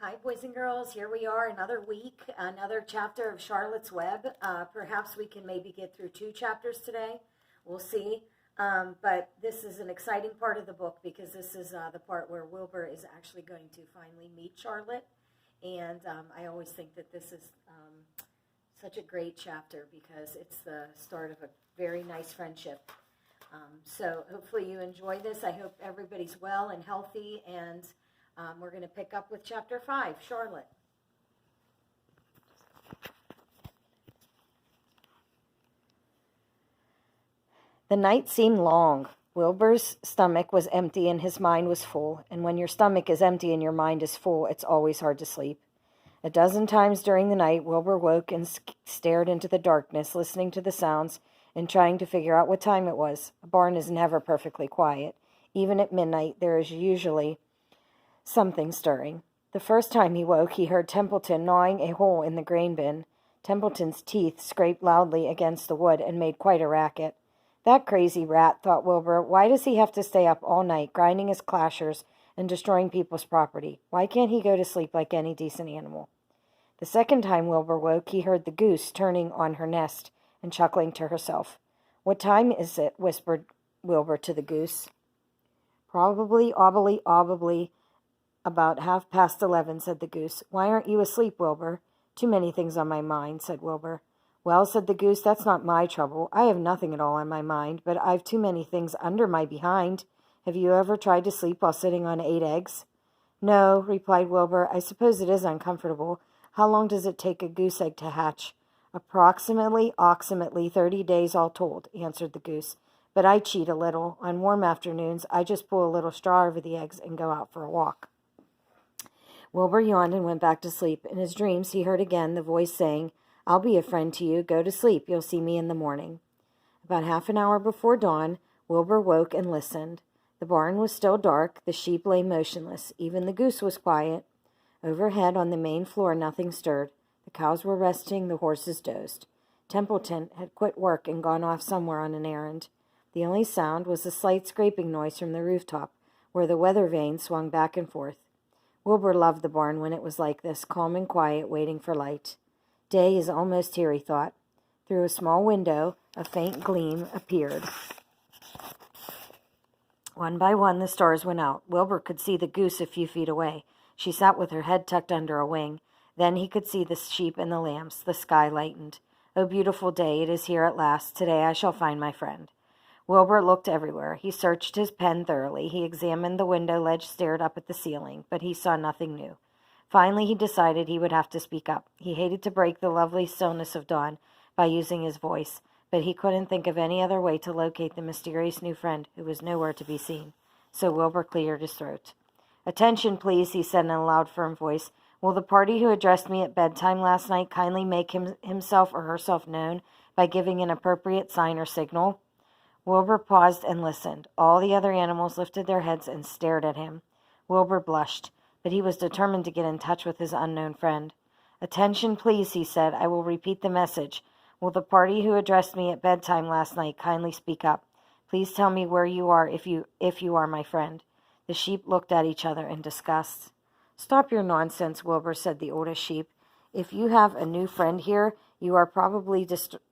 Hi, boys and girls. Here we are, another week, another chapter of Charlotte's Web. Perhaps we can maybe get through 2 chapters today. We'll see. But this is an exciting part of the book because this is the part where Wilbur is actually going to finally meet Charlotte. And I always think that this is such a great chapter because it's the start of a very nice friendship. So hopefully you enjoy this. I hope everybody's well and healthy, and we're going to pick up with chapter 5, Charlotte. The night seemed long. Wilbur's stomach was empty and his mind was full, and when your stomach is empty and your mind is full, it's always hard to sleep. A dozen times during the night, Wilbur woke and stared into the darkness, listening to the sounds and trying to figure out what time it was. A barn is never perfectly quiet. Even at midnight, there is usually something stirring. The first time he woke, he heard Templeton gnawing a hole in the grain bin. Templeton's teeth scraped loudly against the wood and made quite a racket. That crazy rat, thought Wilbur. Why does he have to stay up all night, grinding his clashers and destroying people's property? Why can't he go to sleep like any decent animal? The second time Wilbur woke, he heard the goose turning on her nest and chuckling to herself. "What time is it?" whispered Wilbur to the goose. "Probably, obly, about 11:30, said the goose. "Why aren't you asleep, Wilbur?" "Too many things on my mind," said Wilbur. "Well," said the goose, "that's not my trouble. I have nothing at all on my mind, but I've too many things under my behind. Have you ever tried to sleep while sitting on 8 eggs? "No," replied Wilbur. "I suppose it is uncomfortable. How long does it take a goose egg to hatch?" Approximately 30 days all told," answered the goose. "But I cheat a little. On warm afternoons, I just pull a little straw over the eggs and go out for a walk." Wilbur yawned and went back to sleep. In his dreams, he heard again the voice saying, "I'll be a friend to you. Go to sleep. You'll see me in the morning." About half an hour before dawn, Wilbur woke and listened. The barn was still dark. The sheep lay motionless. Even the goose was quiet. Overhead on the main floor, nothing stirred. The cows were resting. The horses dozed. Templeton had quit work and gone off somewhere on an errand. The only sound was a slight scraping noise from the rooftop, where the weather vane swung back and forth. Wilbur loved the barn when it was like this, calm and quiet, waiting for light. Day is almost here, he thought. Through a small window, a faint gleam appeared. One by one, the stars went out. Wilbur could see the goose a few feet away. She sat with her head tucked under a wing. Then he could see the sheep and the lambs. The sky lightened. "Oh, beautiful day, it is here at last. Today I shall find my friend." Wilbur looked everywhere. He searched his pen thoroughly. He examined the window ledge, stared up at the ceiling, but he saw nothing new. Finally, he decided he would have to speak up. He hated to break the lovely stillness of dawn by using his voice, but he couldn't think of any other way to locate the mysterious new friend who was nowhere to be seen. So Wilbur cleared his throat. "Attention, please," he said in a loud, firm voice. "Will the party who addressed me at bedtime last night kindly make himself or herself known by giving an appropriate sign or signal?" Wilbur paused and listened. All the other animals lifted their heads and stared at him. Wilbur blushed, but he was determined to get in touch with his unknown friend. "Attention, please," he said. "I will repeat the message. Will the party who addressed me at bedtime last night kindly speak up? Please tell me where you are if you are my friend." The sheep looked at each other in disgust. "Stop your nonsense, Wilbur," said the oldest sheep. "If you have a new friend here, you are probably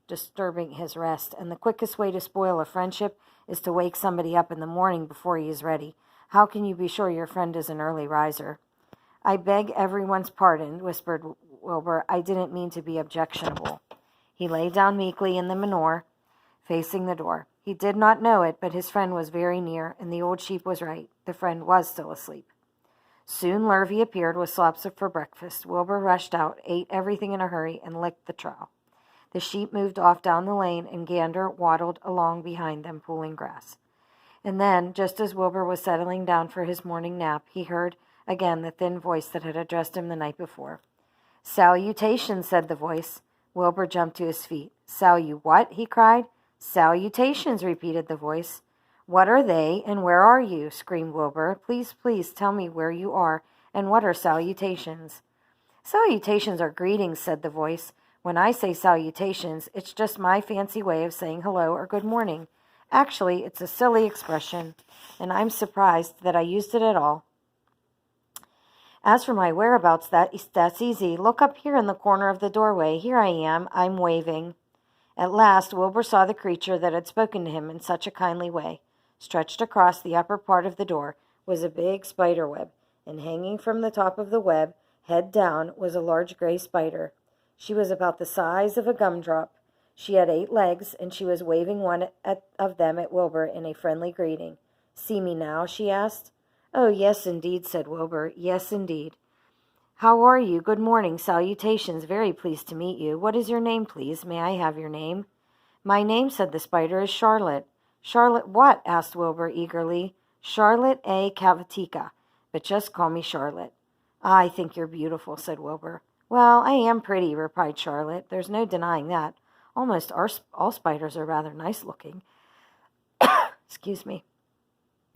disturbing his rest, and the quickest way to spoil a friendship is to wake somebody up in the morning before he is ready. How can you be sure your friend is an early riser?" "I beg everyone's pardon," whispered Wilbur. "I didn't mean to be objectionable." He lay down meekly in the manure, facing the door. He did not know it, but his friend was very near, and the old sheep was right. The friend was still asleep. Soon Lurvy appeared with slops for breakfast. Wilbur rushed out, ate everything in a hurry, and licked the trough. The sheep moved off down the lane, and Gander waddled along behind them, pulling grass. And then, just as Wilbur was settling down for his morning nap, he heard again the thin voice that had addressed him the night before. "Salutations," said the voice. Wilbur jumped to his feet. What?" he cried. "Salutations," repeated the voice. "What are they, and where are you?" screamed Wilbur. Please tell me where you are, and what are salutations?" "Salutations are greetings," said the voice. "When I say salutations, it's just my fancy way of saying hello or good morning. Actually, it's a silly expression, and I'm surprised that I used it at all." As for my whereabouts, that's easy. Look up here in the corner of the doorway. Here I am. I'm waving." At last, Wilbur saw the creature that had spoken to him in such a kindly way. Stretched across the upper part of the door was a big spider web, and hanging from the top of the web, head down, was a large gray spider. She was about the size of a gumdrop. She had 8 legs, and she was waving one of them at Wilbur in a friendly greeting. "See me now?" she asked. "Oh, yes, indeed," said Wilbur. "Yes, indeed." "How are you? Good morning. Salutations. Very pleased to meet you. What is your name, please? May I have your name?" "My name," said the spider, "is Charlotte." "Charlotte what?" asked Wilbur eagerly. "Charlotte A. Cavatica, but just call me Charlotte." "I think you're beautiful," said Wilbur. "Well, I am pretty," replied Charlotte. "There's no denying that. Almost all spiders are rather nice looking." Excuse me.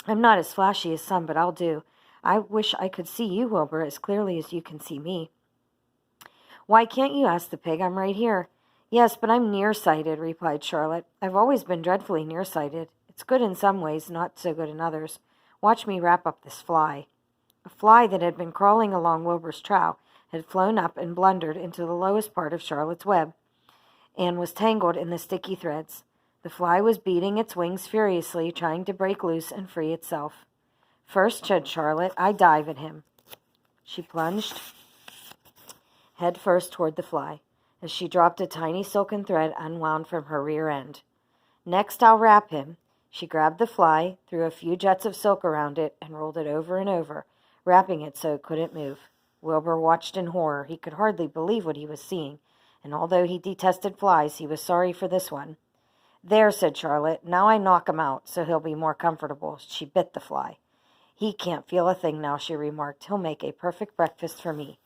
"I'm not as flashy as some, but I'll do. I wish I could see you, Wilbur, as clearly as you can see me." "Why can't you?" asked the pig. "I'm right here." "Yes, but I'm nearsighted," replied Charlotte. "I've always been dreadfully nearsighted. It's good in some ways, not so good in others. Watch me wrap up this fly." A fly that had been crawling along Wilbur's trough had flown up and blundered into the lowest part of Charlotte's web, and was tangled in the sticky threads. The fly was beating its wings furiously, trying to break loose and free itself. "First," said Charlotte, "I dive at him." She plunged head first toward the fly, as she dropped a tiny silken thread unwound from her rear end. "Next, I'll wrap him." She grabbed the fly, threw a few jets of silk around it, and rolled it over and over, wrapping it so it couldn't move. Wilbur watched in horror. He could hardly believe what he was seeing, and although he detested flies, he was sorry for this one. "There," said Charlotte. "Now I knock him out, so he'll be more comfortable." She bit the fly. "He can't feel a thing now," she remarked. "He'll make a perfect breakfast for me."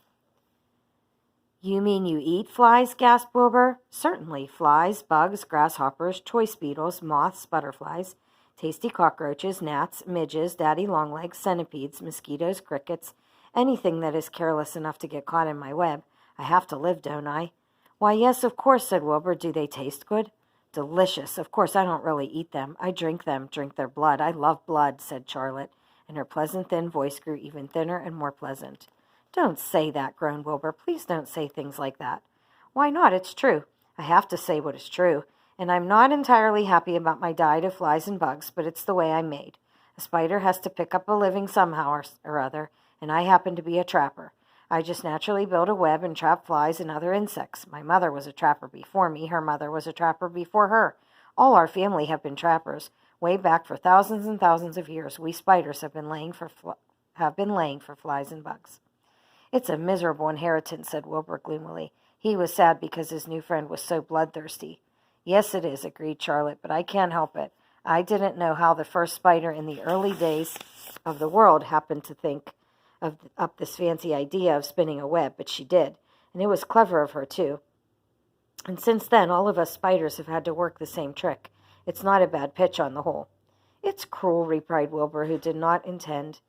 "You mean you eat flies?" gasped Wilbur. "Certainly. Flies, bugs, grasshoppers, choice beetles, moths, butterflies, tasty cockroaches, gnats, midges, daddy-long-legs, centipedes, mosquitoes, crickets, anything that is careless enough to get caught in my web. I have to live, don't I?" "Why, yes, of course," said Wilbur. "Do they taste good?" "Delicious. Of course, I don't really eat them. I drink them, drink their blood. I love blood," said Charlotte, and her pleasant thin voice grew even thinner and more pleasant. "Don't say that," groaned Wilbur. "Please don't say things like that." "Why not? It's true. I have to say what is true. And I'm not entirely happy about my diet of flies and bugs, but it's the way I'm made. A spider has to pick up a living somehow or other, and I happen to be a trapper. I just naturally build a web and trap flies and other insects. My mother was a trapper before me. Her mother was a trapper before her. All our family have been trappers. Way back for thousands and thousands of years, we spiders have been laying for flies and bugs." "It's a miserable inheritance," said Wilbur gloomily. He was sad because his new friend was so bloodthirsty. "Yes, it is," agreed Charlotte, "but I can't help it. I didn't know how the first spider in the early days of the world happened to think up this fancy idea of spinning a web, but she did, and it was clever of her, too. And since then, all of us spiders have had to work the same trick. It's not a bad pitch on the whole." "It's cruel," replied Wilbur, who did not intend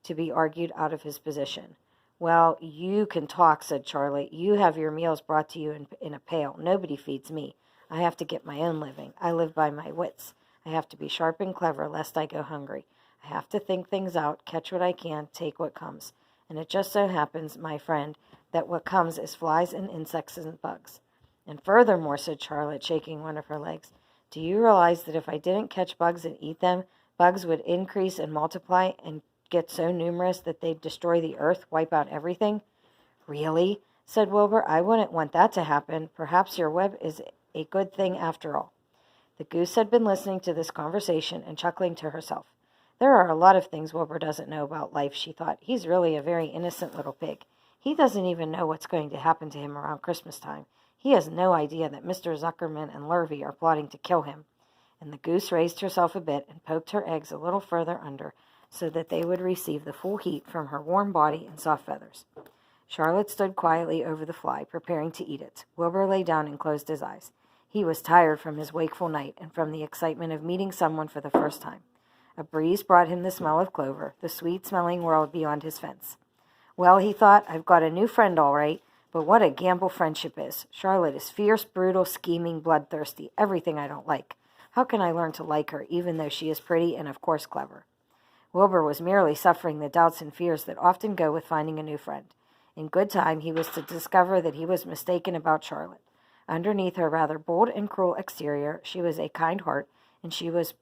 to be argued out of his position. "Well, you can talk," said Charlotte. "You have your meals brought to you in a pail. Nobody feeds me. I have to get my own living. I live by my wits. I have to be sharp and clever, lest I go hungry. I have to think things out, catch what I can, take what comes. And it just so happens, my friend, that what comes is flies and insects and bugs. And furthermore," said Charlotte, shaking one of her legs, "do you realize that if I didn't catch bugs and eat them, bugs would increase and multiply and get so numerous that they'd destroy the earth, wipe out everything?" "Really?" said Wilbur. "I wouldn't want that to happen. Perhaps your web is a good thing after all." The goose had been listening to this conversation and chuckling to herself. "There are a lot of things Wilbur doesn't know about life," she thought. "He's really a very innocent little pig. He doesn't even know what's going to happen to him around Christmas time. He has no idea that Mr. Zuckerman and Lurvy are plotting to kill him." And the goose raised herself a bit and poked her eggs a little further under, so that they would receive the full heat from her warm body and soft feathers. Charlotte stood quietly over the fly, preparing to eat it. Wilbur lay down and closed his eyes. He was tired from his wakeful night and from the excitement of meeting someone for the first time. A breeze brought him the smell of clover, the sweet-smelling world beyond his fence. "Well," he thought, "I've got a new friend all right, but what a gamble friendship is. Charlotte is fierce, brutal, scheming, bloodthirsty, everything I don't like. How can I learn to like her, even though she is pretty and, of course, clever?" Wilbur was merely suffering the doubts and fears that often go with finding a new friend. In good time, he was to discover that he was mistaken about Charlotte. Underneath her rather bold and cruel exterior, she was a kind heart, and she was to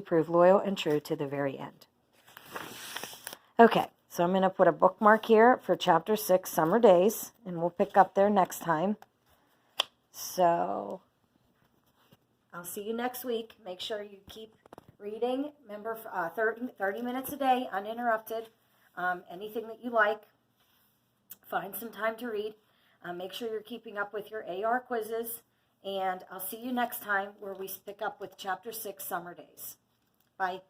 prove loyal and true to the very end. Okay, so I'm going to put a bookmark here for Chapter 6, Summer Days, and we'll pick up there next time. So I'll see you next week. Make sure you keep reading. Remember, 30 minutes a day, uninterrupted. Anything that you like. Find some time to read. Make sure you're keeping up with your AR quizzes. And I'll see you next time where we pick up with Chapter 6, Summer Days. Bye.